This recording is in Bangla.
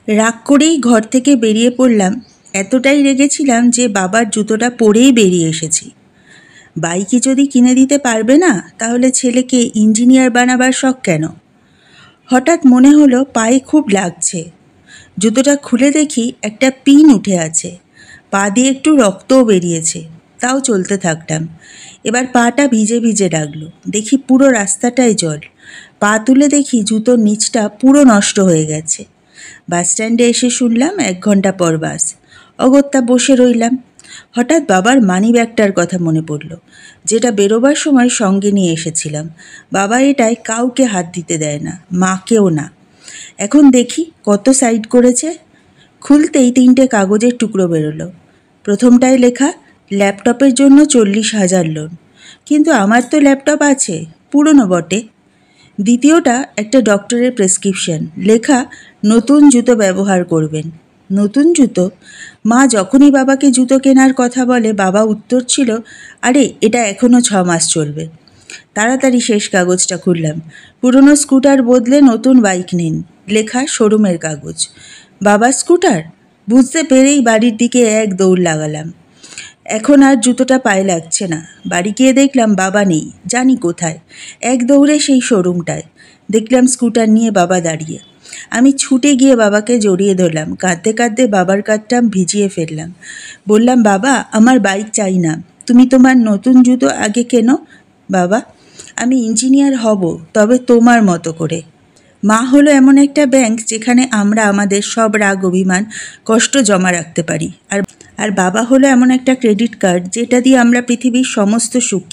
রাগ করেই ঘর থেকে বেরিয়ে পড়লাম। এতটাই রেগেছিলাম যে বাবার জুতোটা পরেই বেরিয়ে এসেছি। বাইকই যদি কিনে দিতে পারবে না, তাহলে ছেলেকে ইঞ্জিনিয়ার বানাবার শখ কেন? হঠাৎ মনে হলো পায়ে খুব লাগছে। জুতোটা খুলে দেখি একটা পিন উঠে আছে। পা দিয়ে একটু রক্তও বেরিয়েছে, তাও চলতে থাকলাম। এবার পাটা ভিজে ভিজে লাগলো। দেখি পুরো রাস্তাটায় জল। পা তুলে দেখি জুতোর নিচটা পুরো নষ্ট হয়ে গেছে। বাস স্ট্যান্ডে এসে শুনলাম 1 ঘন্টা পর বাস। অগত্যা বসে রইলাম। হঠাৎ বাবার মানি ব্যাগটার কথা মনে পড়ল, যেটা বেরোবার সময় সঙ্গে নিয়ে এসেছিলাম। বাবা এটায় কাউকে হাত দিতে দেয় না, মাকেও না। এখন দেখি কত সাইড করেছে। খুলতেই 3টে কাগজের টুকরো বেরোলো। প্রথমটায় লেখা ল্যাপটপের জন্য 40,000 লোন। কিন্তু আমার তো ল্যাপটপ আছে, পুরনো বটে। দ্বিতীয়টা একটা ডক্টরের প্রেসক্রিপশন, লেখা নতুন জুতো ব্যবহার করবেন। নতুন জুতো? মা যখনই বাবাকে জুতো কেনার কথা বলে, বাবা উত্তর ছিল, আরে এটা এখনও 6 মাস চলবে। তাড়াতাড়ি শেষ কাগজটা খুললাম। পুরনো স্কুটার বদলে নতুন বাইক নিন, লেখা শোরুমের কাগজ। বাবার স্কুটার? বুঝতে পেরেই বাড়ির দিকে এক দৌড় লাগালাম। এখন আর জুতোটা পায়ে লাগছে না। বাড়ি গিয়ে দেখলাম বাবা নেই, জানি কোথায়। এক দৌড়ে সেই শোরুমটায় দেখলাম স্কুটার নিয়ে বাবা দাঁড়িয়ে। আমি ছুটে গিয়ে বাবাকে জড়িয়ে ধরলাম। কাঁদতে কাঁদতে বাবার কাঁধটা ভিজিয়ে ফেললাম। বললাম, বাবা, আমার বাইক চাই না, তুমি তোমার নতুন জুতো আগে কেনো। বাবা, আমি ইঞ্জিনিয়ার হব, তবে তোমার মতো করে। মা হলো এমন একটা ব্যাংক যেখানে আমরা আমাদের সব রাগ, অভিমান, কষ্ট জমা রাখতে পারি। আর বাবা হলো এমন একটা ক্রেডিট কার্ড যেটা দিয়ে আমরা পৃথিবীর সমস্ত সুখ